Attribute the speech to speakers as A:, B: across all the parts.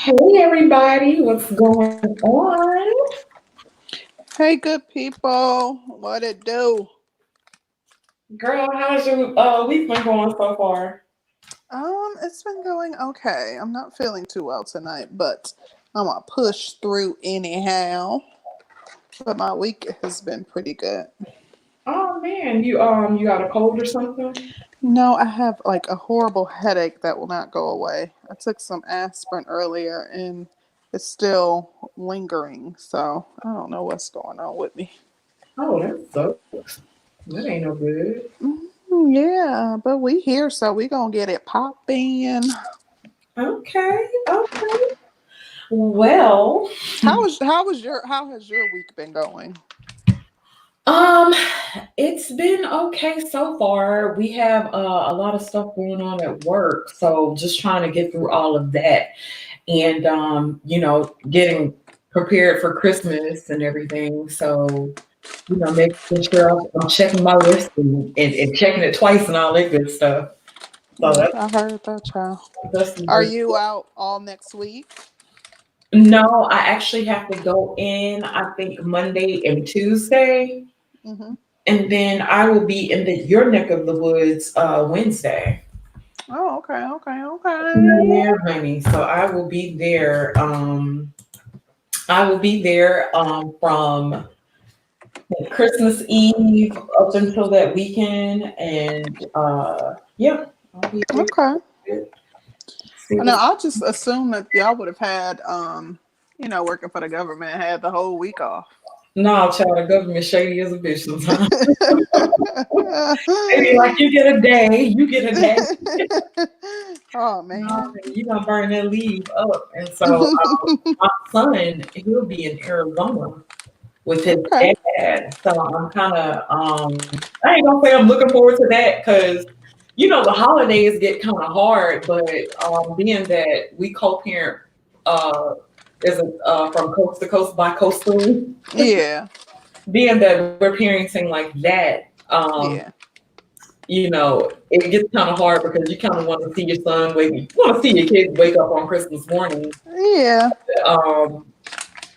A: Hey everybody, what's going on?
B: Hey, good people. What it do?
A: Girl, how's your week been going so far?
B: It's been going okay. I'm not feeling too well tonight, but I'm gonna push through anyhow. But my week has been pretty good.
A: Oh man, you got a cold or something?
B: No, I have like a horrible headache that will not go away. I took some aspirin earlier and it's still lingering, so I don't know what's going on with me.
A: Oh, that sucks. That ain't no good.
B: Yeah, but we here, so we gonna get it popping.
A: Okay, okay. Well,
B: How has your week been going?
A: um, it's been okay so far. We have a lot of stuff going on at work, so just trying to get through all of that, and getting prepared for Christmas and everything. So making sure I'm checking my list and checking it twice and all that good stuff. So
B: Yep, I heard that, child.
A: that's
B: Are
A: the
B: you out all next week?
A: no, I actually have to go in, I think Monday and Tuesday,
B: Mm-hmm.
A: and then I will be in your neck of the woods Wednesday.
B: Oh, okay, okay, okay.
A: Yeah, honey. So I will be there from Christmas Eve up until that weekend, and yeah, I'll be there.
B: Okay.
A: See
B: I know.
A: what's
B: I just assumed that y'all would have had, working for the government had the whole week off.
A: no, child, the government shady as a bitch sometimes. They be like, you get a day, you get a day.
B: Oh
A: No,
B: man.
A: you gonna burn that leave up. And so my son, he'll be in Arizona with his
B: Okay.
A: dad. So I'm kind of, I ain't gonna say I'm looking forward to that because, the holidays get kind of hard. But being that we co-parent, uh, is it from coast to coast by coastal,
B: Yeah.
A: being that we're parenting like that,
B: Yeah.
A: it gets kind of hard because you kind of want to see your son wake, you want to see your kids wake up on Christmas morning.
B: Yeah.
A: Um,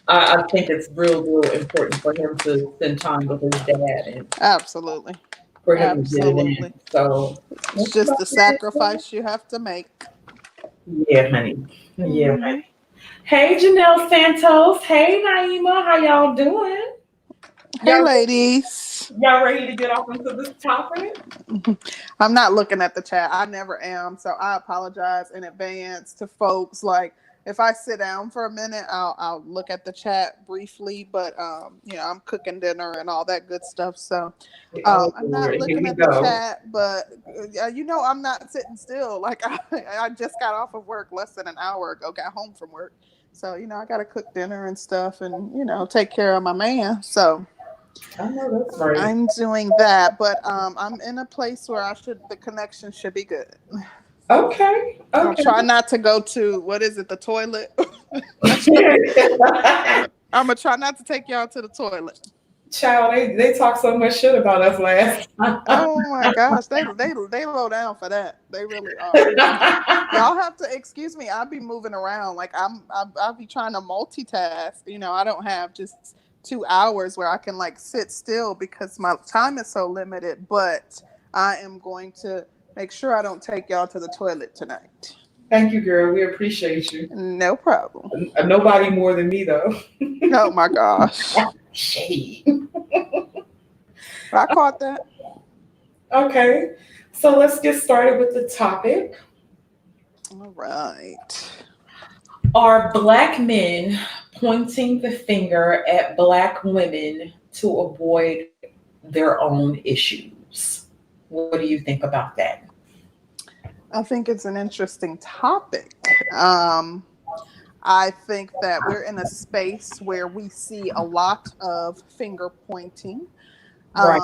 A: I think it's real important for him to spend time with his dad and
B: Absolutely.
A: for him to get it in.
B: Absolutely.
A: So,
B: It's just the sacrifice you have to make.
A: yeah, honey. Yeah,
B: Hmm.
A: honey. Hey, Janelle Santos. Hey, Naima. How y'all doing?
B: Hey,
A: Y'all,
B: ladies.
A: y'all ready to get off into this topic?
B: I'm not looking at the chat. I never am. So I apologize in advance to folks. Like if I sit down for a minute, I'll look at the chat briefly, but I'm cooking dinner and all that good stuff. So
A: Oh,
B: I'm not
A: Lord, here
B: looking
A: we
B: at the
A: go.
B: chat, but I'm not sitting still. Like I just got off of work less than an hour ago, got home from work. So, I got to cook dinner and stuff and, take care of my man. So,
A: I know that's right.
B: I'm doing that, but I'm in a place where the connection should be good.
A: Okay,
B: I'll
A: okay.
B: try not to go to what is it, the toilet. I'm gonna try not to take y'all to the toilet.
A: Child, they talk so much shit about us last time.
B: Oh my gosh, they low down for that. They really are. Y'all have to excuse me. I'll be moving around. Like I'll be trying to multitask. I don't have just 2 hours where I can like sit still because my time is so limited. But I am going to make sure I don't take y'all to the toilet tonight.
A: Thank you, girl. We appreciate you.
B: No problem.
A: Nobody more than me, though.
B: Oh my gosh.
A: Shade.
B: I caught that.
A: Okay, so let's get started with the topic.
B: All right.
A: Are Black men pointing the finger at Black women to avoid their own issues? What do you think about that?
B: I think it's an interesting topic. Um, I think that we're in a space where we see a lot of finger pointing.
A: Right.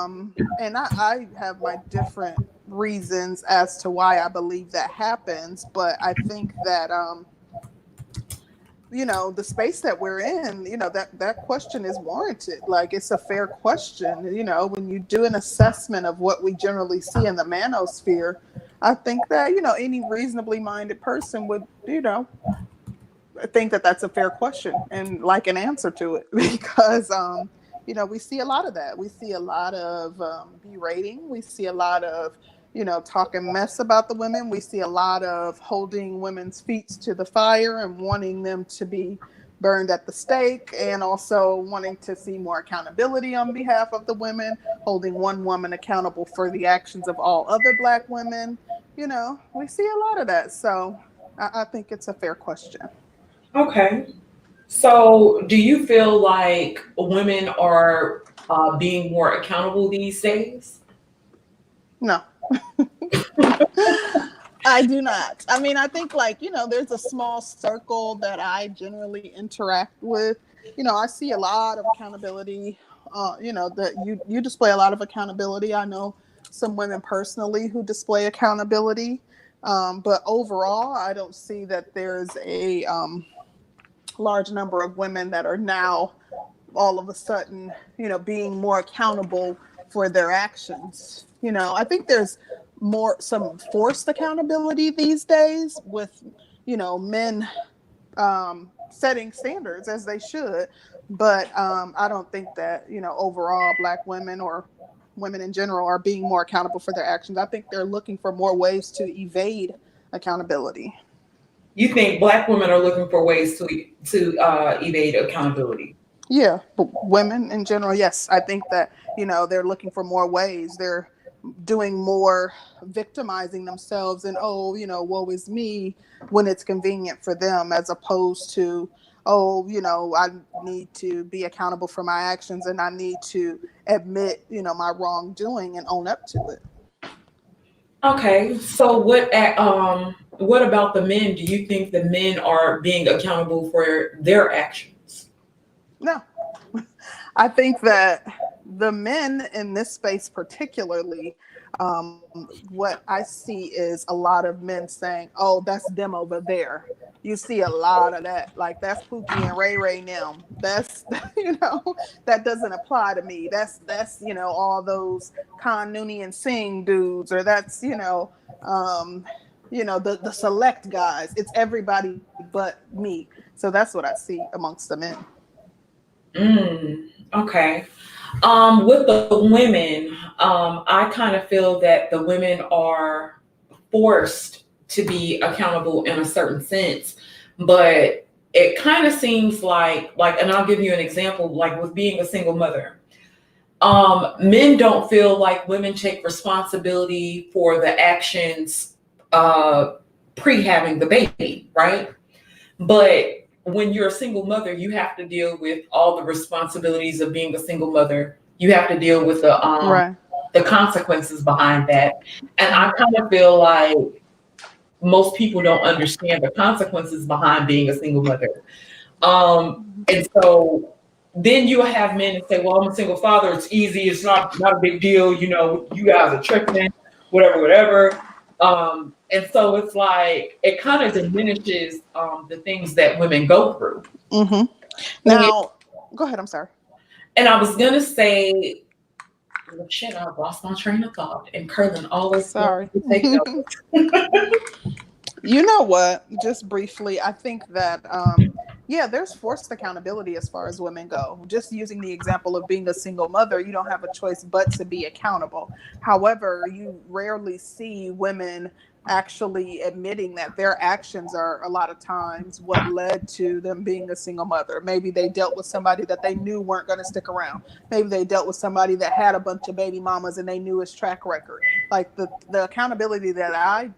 B: And I have my different reasons as to why I believe that happens, but I think that the space that we're in, that question is warranted. Like it's a fair question. When you do an assessment of what we generally see in the manosphere, I think that any reasonably minded person would think that that's a fair question and like an answer to it because we see a lot of that. We see a lot of berating. We see a lot of talking mess about the women. We see a lot of holding women's feet to the fire and wanting them to be burned at the stake, and also wanting to see more accountability on behalf of the women, holding one woman accountable for the actions of all other Black women. We see a lot of that. So I think it's a fair question.
A: Okay. So, do you feel like women are being more accountable these days?
B: No. I do not. I mean, I think there's a small circle that I generally interact with. I see a lot of accountability. That you display a lot of accountability. I know some women personally who display accountability, but overall, I don't see that there's a large number of women that are now all of a sudden, being more accountable for their actions. I think there's some forced accountability these days with, men setting standards as they should. But I don't think that, overall Black women or women in general are being more accountable for their actions. I think they're looking for more ways to evade accountability.
A: You think Black women are looking for ways to evade accountability?
B: Yeah, but women in general, yes. I think that, they're looking for more ways. They're doing more victimizing themselves and, woe is me when it's convenient for them, as opposed to, I need to be accountable for my actions and I need to admit, my wrongdoing and own up to it.
A: Okay, so what about the men? Do you think the men are being accountable for their actions?
B: No. I think that the men in this space particularly, what I see is a lot of men saying, oh, that's them over there. You see a lot of that. Like, that's Pookie and Ray Ray now. That's, that doesn't apply to me. That's all those Khan Nooney and Singh dudes, or that's, the select guys. It's everybody but me. So that's what I see amongst the men.
A: Okay. With the women, I kind of feel that the women are forced to be accountable in a certain sense, but it kind of seems like, and I'll give you an example, like with being a single mother. Men don't feel like women take responsibility for the actions pre having the baby, right? But when you're a single mother, you have to deal with all the responsibilities of being a single mother. You have to deal with the consequences behind that. And I kind of feel like most people don't understand the consequences behind being a single mother. And so then you have men that say, well, I'm a single father. It's easy. It's not a big deal. You guys are tripping, whatever. And so it's like, it kind of diminishes the things that women go through.
B: Mm-hmm. Now, go ahead. I'm sorry.
A: And I was going to say, shit, I lost my train of thought. And Curlin always
B: sorry. You know what? Just briefly, I think that, there's forced accountability as far as women go. Just using the example of being a single mother, you don't have a choice but to be accountable. However, you rarely see women actually admitting that their actions are a lot of times what led to them being a single mother. Maybe they dealt with somebody that they knew weren't going to stick around. Maybe they dealt with somebody that had a bunch of baby mamas and they knew his track record. Like the accountability that I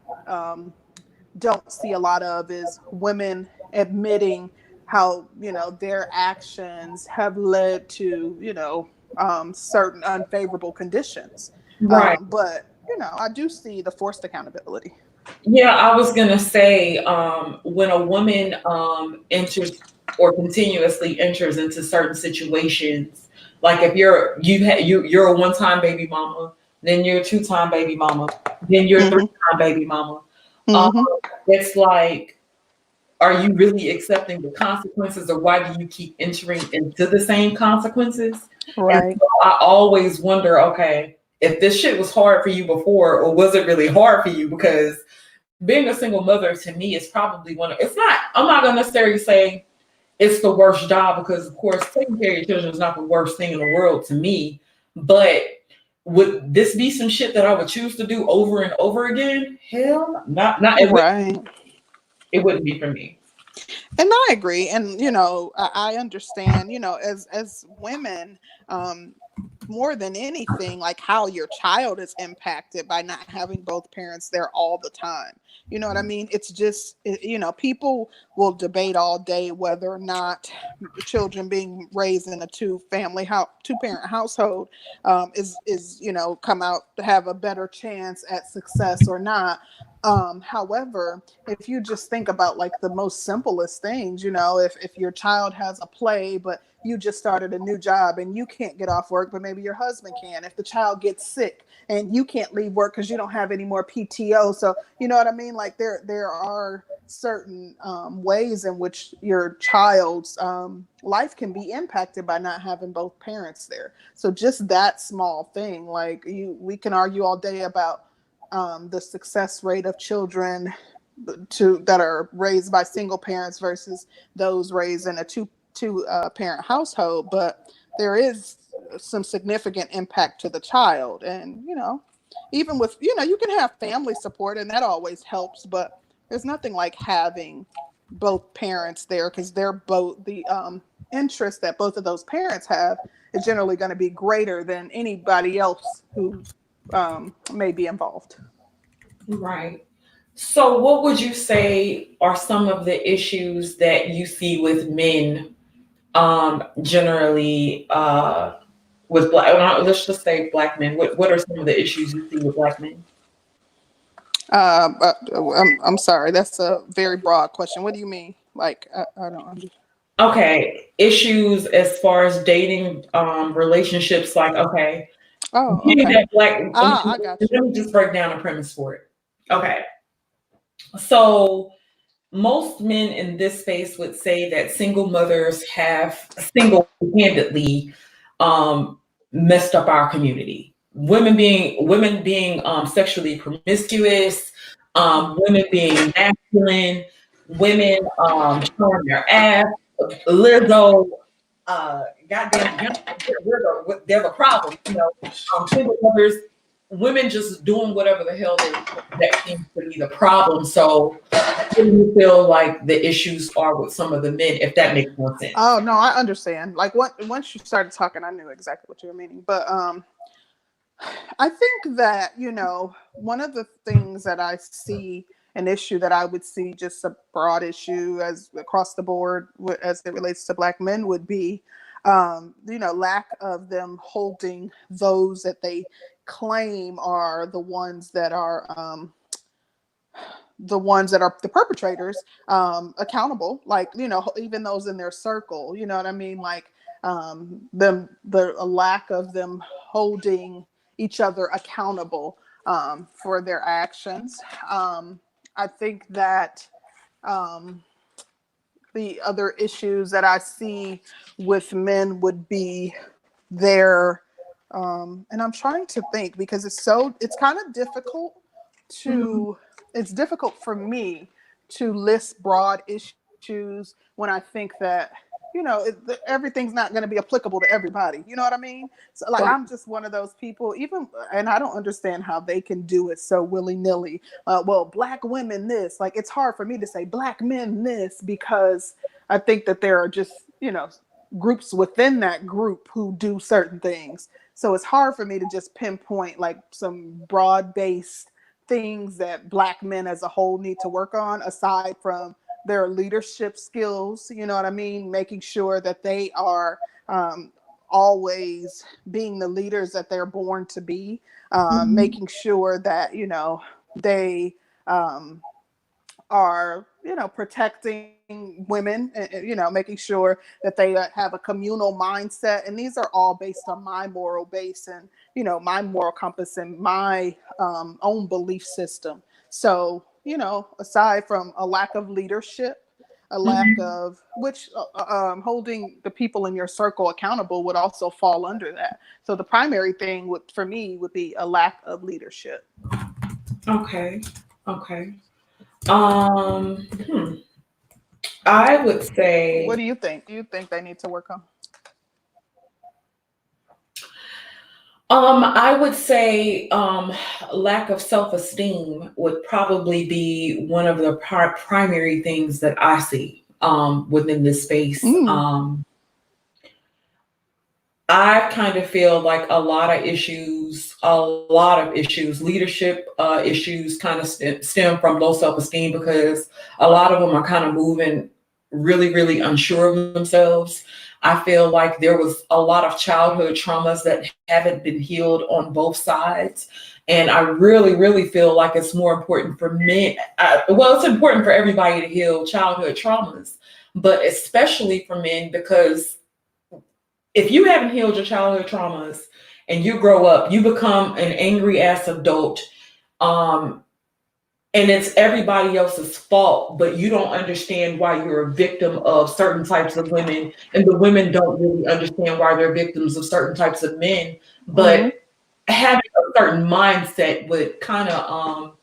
B: don't see a lot of is women admitting how, their actions have led to, certain unfavorable conditions.
A: Right.
B: But I do see the forced accountability.
A: Yeah, I was gonna say, when a woman enters or continuously enters into certain situations, like if you're a one-time baby mama, then you're a two-time baby mama, then you're a three-time baby mama. It's like, are you really accepting the consequences, or why do you keep entering into the same consequences?
B: Right.
A: And so I always wonder, okay, if this shit was hard for you before, or was it really hard for you? Because being a single mother to me is probably it's not, I'm not going to necessarily say it's the worst job, because of course taking care of your children is not the worst thing in the world to me. But would this be some shit that I would choose to do over and over again? Hell, not
B: Right.
A: it wouldn't be for me.
B: And I agree. And, I understand, as women, more than anything, like how your child is impacted by not having both parents there all the time. You know what I mean? It's just, people will debate all day whether or not children being raised in a two-parent household is come out to have a better chance at success or not. However, if you just think about like the most simplest things, if your child has a play, but you just started a new job and you can't get off work, but maybe your husband can. If the child gets sick and you can't leave work because you don't have any more PTO. So, you know what I mean? Like there are certain ways in which your child's life can be impacted by not having both parents there. So just that small thing, like we can argue all day about the success rate of children that are raised by single parents versus those raised in a two parent household, but there is some significant impact to the child. And even with you can have family support and that always helps, but there's nothing like having both parents there, because they're both the interest that both of those parents have is generally going to be greater than anybody else who may be involved.
A: Right. So what would you say are some of the issues that you see with men, generally, with black, let's just say black men? What are some of the issues you see with black men?
B: I'm sorry, that's a very broad question. What do you mean? Like, I don't understand.
A: Okay, issues as far as dating, relationships. Like, okay,
B: Oh,
A: being
B: okay.
A: that black.
B: I got
A: Let
B: you.
A: me just break down a premise for it. Okay, so most men in this space would say that single mothers have single-handedly um, messed up our community. Women being sexually promiscuous, women being masculine, women showing their ass. Lizzo, goddamn, they're the problem. Single mothers, women just doing whatever the hell that seems to be the problem. So what do you feel like the issues are with some of the men, if that makes more sense?
B: Oh no, I understand. Like once you started talking, I knew exactly what you were meaning. But I think that one of the things that I see, an issue that I would see, just a broad issue as across the board as it relates to black men, would be lack of them holding those that they claim are the perpetrators accountable, like even those in their circle, you know what I mean, like the a lack of them holding each other accountable for their actions. I think that um, the other issues that I see with men would be their and I'm trying to think, because it's kind of difficult
A: Mhm.
B: to it's difficult for me to list broad issues when I think that everything's not going to be applicable to everybody, you know what I mean? So like
A: Right.
B: I'm just one of those people, even, and I don't understand how they can do it so willy-nilly. Well, black women this, like it's hard for me to say black men this, because I think that there are just groups within that group who do certain things. So it's hard for me to just pinpoint like some broad-based things that black men as a whole need to work on, aside from their leadership skills, you know what I mean? Making sure that they are always being the leaders that they're born to be,
A: Mhm.
B: making sure that, they are, protecting women, making sure that they have a communal mindset. And these are all based on my moral base and, my moral compass and my own belief system. So, aside from a lack of leadership, a lack
A: Mhm.
B: of which holding the people in your circle accountable would also fall under that. So the primary thing for me would be a lack of leadership.
A: Okay. Okay. Um, hmm, I would
B: What
A: say,
B: do you think? Do you think they need to work on?
A: I would say, lack of self-esteem would probably be one of the primary things that I see, within this space.
B: Mm.
A: I kind of feel like a lot of issues, leadership issues kind of stem from low self esteem because a lot of them are kind of moving really, really unsure of themselves. I feel like there was a lot of childhood traumas that haven't been healed on both sides. And I really, really feel like it's more important for men. Well, it's important for everybody to heal childhood traumas, but especially for men because if you haven't healed your childhood traumas and you grow up, you become an angry ass adult. Um, and it's everybody else's fault, but you don't understand why you're a victim of certain types of women, and the women don't really understand why they're victims of certain types of men.
B: Hmm.
A: But having a certain mindset would kind of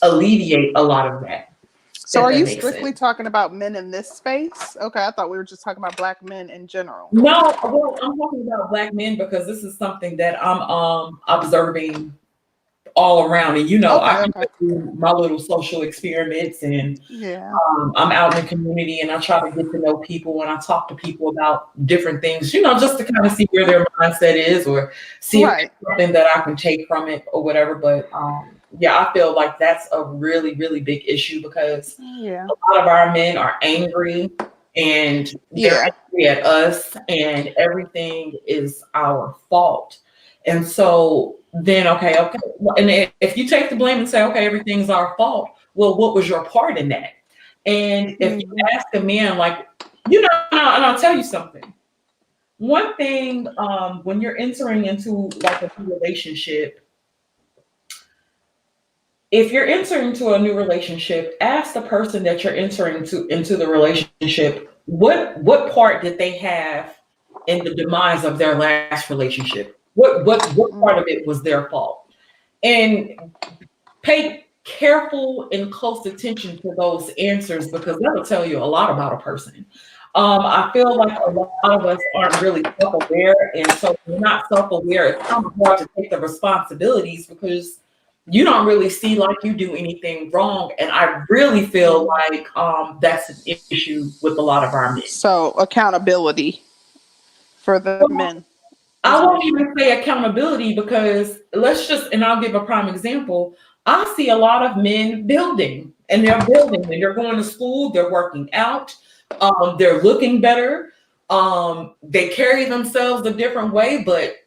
A: alleviate a lot of that,
B: So
A: if
B: are
A: that
B: you
A: makes sense.
B: strictly talking about men in this space? Okay, I thought we were just talking about black men in general.
A: No, well, I'm talking about black men because this is something that I'm observing all around. And I
B: Okay,
A: can
B: okay.
A: do my little social experiments, and
B: Yeah.
A: I'm out in the community and I try to get to know people and I talk to people about different things, just to kind of see where their mindset is or see if
B: Right.
A: there's something that I can take from it or whatever. But yeah, I feel like that's a really, really big issue because
B: Yeah.
A: a lot of our men are angry and they're
B: Yeah.
A: angry at us and everything is our fault. And so then, okay. Well, and if you take the blame and say, okay, everything's our fault, well, what was your part in that? And if you
B: Hmm.
A: ask a man, like, and I'll tell you something. One thing, when you're entering into like a new relationship, if you're entering into a new relationship, ask the person that you're entering into the relationship, what part did they have in the demise of their last relationship? What part of it was their fault? And pay careful and close attention to those answers because that'll tell you a lot about a person. I feel like a lot of us aren't really self-aware, and so if you're not self-aware, it's kind of hard to take the responsibilities because you don't really see like you do anything wrong. And I really feel
B: Hmm.
A: like that's an issue with a lot of our men.
B: So accountability for the men is
A: I
B: an
A: won't
B: issue.
A: even say accountability because and I'll give a prime example. I see a lot of men building and they're building and they're going to school, they're working out, they're looking better, they carry themselves a different way, but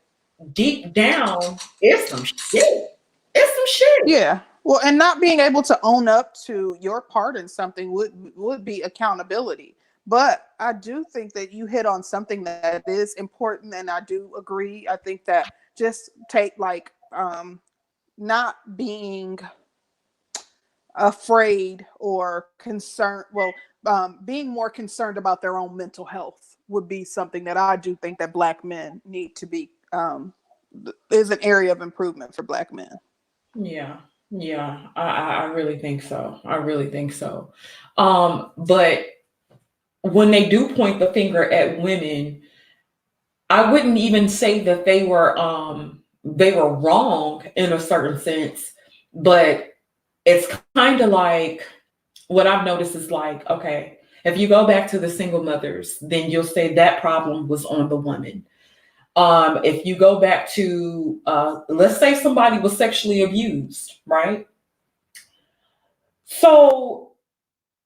A: deep down, it's some shit. It's some shit.
B: Yeah. Well, and not being able to own up to your part in something would be accountability. But I do think that you hit on something that is important, and I do agree. I think that just take like not being afraid or concerned. Well, being more concerned about their own mental health would be something that I do think that black men need to be is an area of improvement for black men.
A: Yeah, yeah, I really think so. I really think so. But when they do point the finger at women, I wouldn't even say that they were wrong in a certain sense, but it's kind of like what I've noticed is like, okay, if you go back to the single mothers, then you'll say that problem was on the woman. If you go back to let's say somebody was sexually abused, right? So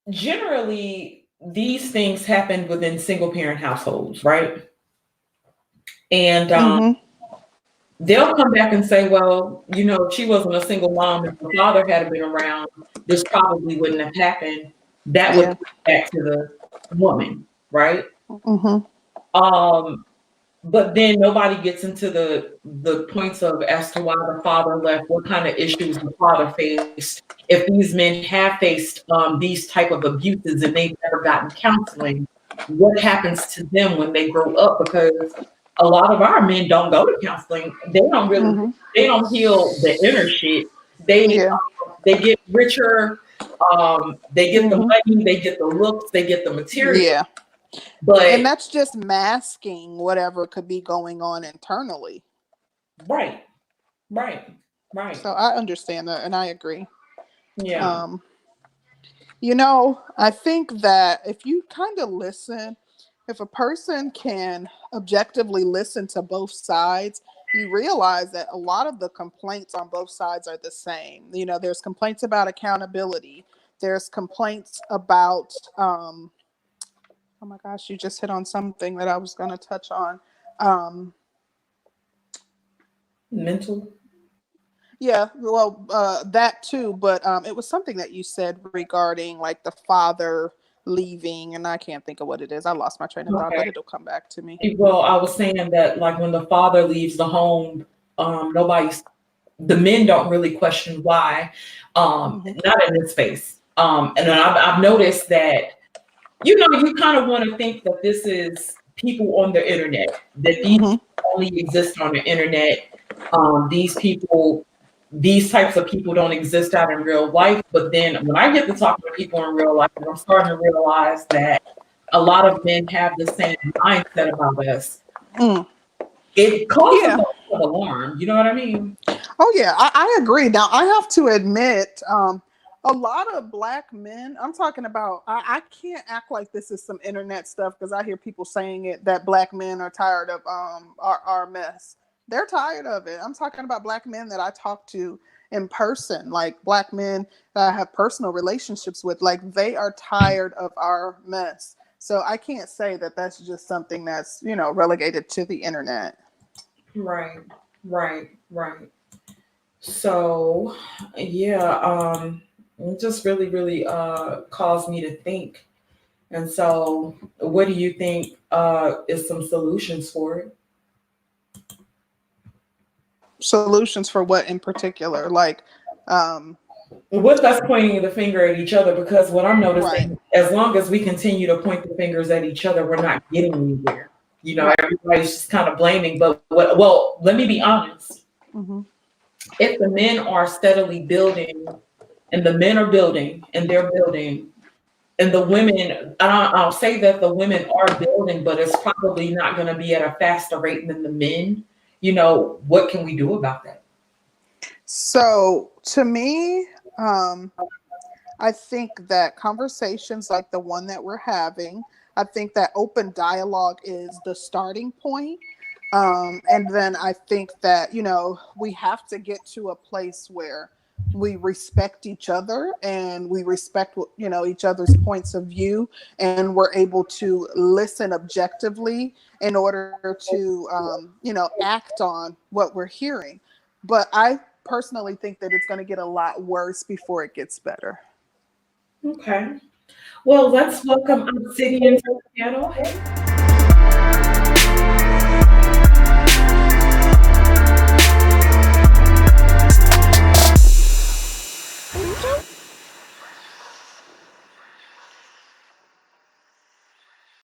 A: generally these things happen within single parent households, right? And
B: Mm-hmm.
A: they'll come back and say, well, if she wasn't a single mom and her father had been around, this probably wouldn't have happened. That would
B: Yeah.
A: put it back to the woman, right?
B: Mm-hmm.
A: Um, but then nobody gets into the points of as to why the father left, what kind of issues the father faced. If these men have faced these type of abuses and they've never gotten counseling, what happens to them when they grow up? Because a lot of our men don't go to counseling.
B: Mm-hmm.
A: They don't heal the inner shit. They
B: Yeah.
A: they get richer. They get the money, they get the looks, they get the material.
B: Yeah.
A: But
B: and that's just masking whatever could be going on internally.
A: right.
B: So I understand that and I agree.
A: Yeah.
B: I think that if you kind of listen, if a person can objectively listen to both sides, you realize that a lot of the complaints on both sides are the same. There's complaints about accountability. There's complaints about, oh my gosh, you just hit on something that I was going to touch on.
A: Mental.
B: Yeah, well, that too, but it was something that you said regarding like the father leaving, and I can't think of what it is. I lost my train of thought, but it'll come back to me.
A: Well, I was saying that like when the father leaves the home, the men don't really question why, not in this space. And then I've noticed that, you kind of want to think that this is people on the internet, that these only exist on the internet. These types of people don't exist out in real life. But then when I get to talking to people in real life, I'm starting to realize that a lot of men have the same mindset about us. It causes a lot of alarm. You know what I mean?
B: Oh yeah, I agree. Now I have to admit, a lot of Black men, I'm talking about, I can't act like this is some internet stuff because I hear people saying it, that Black men are tired of our mess. They're tired of it. I'm talking about Black men that I talk to in person, like Black men that I have personal relationships with, like they are tired of our mess. So I can't say that that's just something that's, relegated to the internet.
A: Right. So, yeah, it just really, really caused me to think. And so, what do you think is some solutions for it?
B: Solutions for what in particular? Like,
A: With us pointing the finger at each other, because what I'm noticing, as long as we continue to point the fingers at each other, we're not getting anywhere. Everybody's just kind of blaming. But well, let me be honest. If the men are steadily building, and the men are building, and they're building, and the women, I'll say that the women are building, but it's probably not going to be at a faster rate than the men. What can we do about that?
B: So to me, I think that conversations like the one that we're having, I think that open dialogue is the starting point. And then I think that, we have to get to a place where we respect each other and we respect, each other's points of view, and we're able to listen objectively in order to, act on what we're hearing. But I personally think that it's going to get a lot worse before it gets better.
A: Okay. Well, let's welcome Obsidian to the panel. Hey.